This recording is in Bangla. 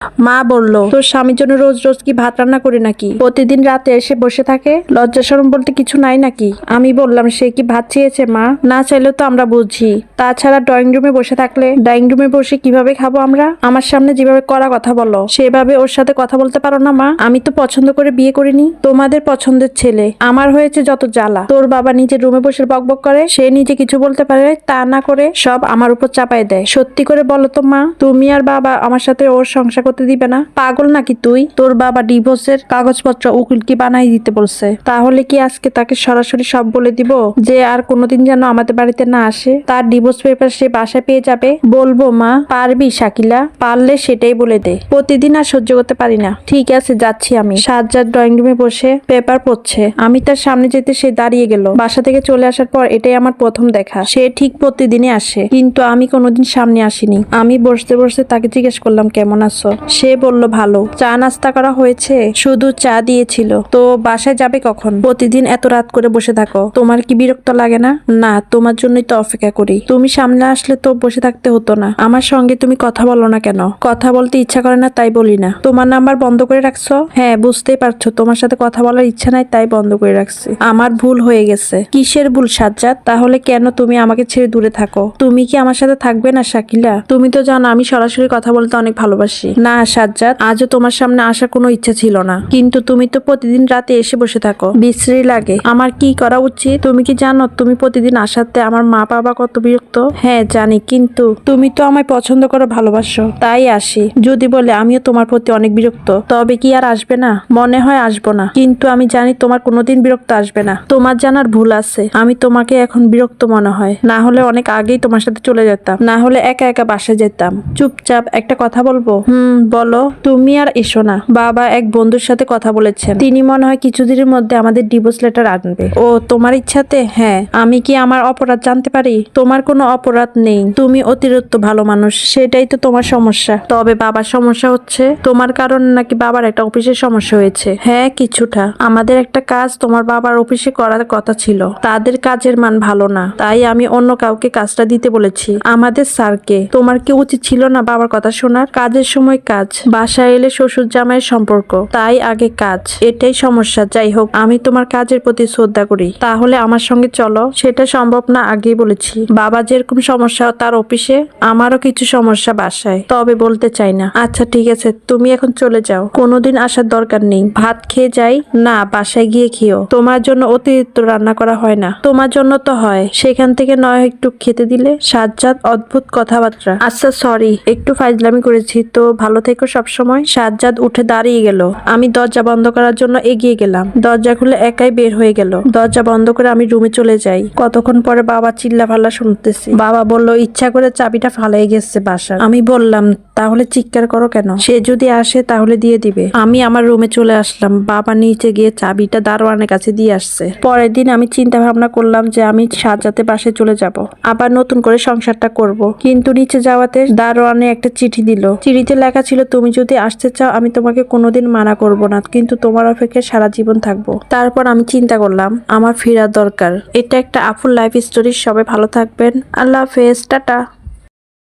মা বলল, তোর স্বামীর জন্য রোজ রোজ কি ভাত রান্না করি নাকি? প্রতিদিন রাতে এসে বসে থাকে, লজ্জা শরম বলতে কিছু নাই নাকি? আমি বললাম, সে কি ভাত চেয়েছে মা? না চাইলেও তো আমরা বুঝি। তাছাড়া ড্রয়িং রুমে বসে থাকলে ডাইনিং রুমে বসে কিভাবে খাবো আমরা? আমার সামনে যেভাবে করা কথা বলো সেভাবে ওর সাথে কথা বলতে পারো না মা? আমি তো পছন্দ করে বিয়ে করিনি, তোমাদের পছন্দের ছেলে। আমার হয়েছে যত জ্বালা। তোর বাবা নিজের রুমে বসে বকবক করে, সে নিজে কিছু বলতে পারে, তা না করে সব আমার উপর চাপাই দেয়। সত্যি করে বলো তো মা, তুমি আর বাবা আমার সাথে ওর সংসার করতে দিবে না? পাগল নাকি তুই? তোর বাবা ডিভোর্সের কাগজপত্র উকিল কি বানাই দিতে বলছে? তাহলে কি আজকে তাকে সরাসরি সব বলে দিব যে আর কোনোদিন যেন আমাদের বাড়িতে না আসে? তার ডিভোর্স পেপার সে বাসায় পেয়ে যাবে। বলবো মা? পারবি শাকিলা? পারলে সেটাই বলে দে। প্রতিদিন আর সহ্য করতে পারি না। ঠিক আছে, যাচ্ছি আমি। সাজ্জাদ ড্রয়িং রুমে বসে পেপার পড়ছে। আমি তার সামনে যেতে সে দাঁড়িয়ে গেল। বাসা থেকে চলে আসার পর এটাই আমার প্রথম দেখা। সে ঠিক প্রতিদিনই আসে, কিন্তু আমি কোনোদিন সামনে আসিনি। আমি বসতে বসতে তাকে জিজ্ঞেস করলাম, কেমন আছো? সে বলল, ভালো। চা নাস্তা করা হয়েছে? শুধু চা দিয়েছিল। তো বাসায় যাবে কখন? প্রতিদিন এত রাত করে বসে থাকো, তোমার কি বিরক্ত লাগে না? না, তোমার জন্যই তো অপেক্ষা করি। তুমি সামনে আসলে তো বসে থাকতে হতো না। আমার সঙ্গে তুমি কথা বলো না কেন? কথা বলতে ইচ্ছা করে না তাই বলি না। তোমার নাম্বার বন্ধ করে রাখছো? হ্যাঁ, বুঝতেই পারছো তোমার সাথে কথা বলার ইচ্ছা নাই তাই বন্ধ করে রাখছি। আমার ভুল হয়ে গেছে। কিসের ভুল সাজ্জাদ? তাহলে কেন তুমি আমাকে ছেড়ে দূরে থাকো? তুমি কি আমার সাথে থাকবে না শাকিলা? তুমি তো জানো আমি সরাসরি কথা বলতে অনেক ভালোবাসি। না সাজ্জাদ, আজও তোমার সামনে আসার কোনো ইচ্ছা ছিল না, কিন্তু তুমি তো প্রতিদিন রাতে এসে বসে থাকো। বিশ্রী লাগে। আমার কি করা উচিত? তুমি কি জানো তুমি প্রতিদিন আসাতে আমার মা বাবা কত বিরক্ত? হ্যাঁ জানি, কিন্তু তুমি তো আমায় পছন্দ করো, ভালোবাসো, তাই আসি। যদি বলে আমিও তোমার প্রতি অনেক বিরক্ত, তবে কি আর আসবে না? মনে হয় আসবো না, কিন্তু আমি জানি তোমার কোনোদিন বিরক্ত আসবে না। তোমার জানার ভুল আছে। আমি তোমাকে এখন বিরক্ত মনে হয়, না হলে অনেক আগেই তোমার সাথে চলে যেতাম, না হলে একা একা বাসায় যেতাম। চুপচাপ একটা কথা বলবো? বলো। তুমি আর এসো না। বাবা এক বন্ধুর সাথে কথা বলেছেন, তিনি মনে হয় কিছুদিনের মধ্যে আমাদের ডিভোর্স লেটার আনবে। ও তোমার ইচ্ছাতে? হ্যাঁ। আমি কি আমার অপরাধ জানতে পারি? তোমার কোনো অপরাধ নেই, তুমি অতিরিক্ত ভালো মানুষ, সেটাই তো তোমার সমস্যা। তবে বাবার সমস্যা হচ্ছে তোমার কারণে নাকি বাবার একটা অফিসের সমস্যা হয়েছে। হ্যাঁ কিছুটা। আমাদের একটা কাজ তোমার বাবার অফিসে করার কথা ছিল, তাদের কাজের মান ভালো না, তাই আমি অন্য কাউকে কাজটা দিতে বলেছি, আমাদের স্যারকে। তোমার কি উচিত ছিল না বাবার কথা শোনার? কাজের সময় কাজ, বাসায় এলে শ্বশুর জামাইয়ের সম্পর্ক, তাই আগে কাজ। এটাই সমস্যা। যাই হোক, আমি তোমার কাজের প্রতি শ্রদ্ধা করি, তাহলে আমার সঙ্গে চলো। সেটা সম্ভব না আগেই বলেছি। বাবা যেরকম সমস্যা তার অফিসে, আমারও কিছু সমস্যা বাসায়, তবে বলতে চাই না। আচ্ছা ঠিক আছে, তুমি এখন চলে যাও, কোনোদিন আসার দরকার নেই। ভাত খেয়ে যাই? না, বাসায় গিয়ে খেও। তোমার জন্য অতিরিক্ত রান্না করা হয় না। তোমার জন্য তো হয়, সেখান থেকে নয় একটু খেতে দিলে। সাজ্জাদ অদ্ভুত কথাবার্তা। আচ্ছা সরি, একটু ফাইজলামি করেছি তো, ভালো থেকো সবসময়। সাজ্জাদ উঠে দাঁড়িয়ে গেল। আমি দরজা বন্ধ করার জন্য এগিয়ে গেলাম। দরজা খুলে একাই বের হয়ে গেল। দরজা বন্ধ করে আমি রুমে চলে যাই। কতক্ষণ পরে বাবা চিল্লা ফাল্লা শুনতেছি। বাবা বলল, ইচ্ছা করে চাবিটা ফালাই গেছে বাসার। আমি বললাম, তাহলে চিৎকার করো কেন? সে যদি আসে তাহলে দিয়ে দিবে। আমি আমার রুমে চলে আসলাম। বাবা নিচে গিয়ে চাবিটা দারোয়ানের কাছে দিয়ে আসছে। পরের দিন আমি চিন্তা ভাবনা করলাম যে আমি সাজ্জাদের বাসায় চলে যাব, আবার নতুন করে সংসারটা করব। কিন্তু নিচে যাওয়াতে দারোয়ানে একটা চিঠি দিল। চিঠিতে লেখা ছিল, তুমি যদি আসতে চাও আমি তোমাকে কোনোদিন মানা করব না, কিন্তু তোমার অপেক্ষায় সারা জীবন থাকবো। তারপর আমি চিন্তা করলাম আমার ফেরার দরকার। এটা একটা আফুল লাইফ স্টোরি। সবাই ভালো থাকবেন। আল্লাহ হাফেজ, টাটা।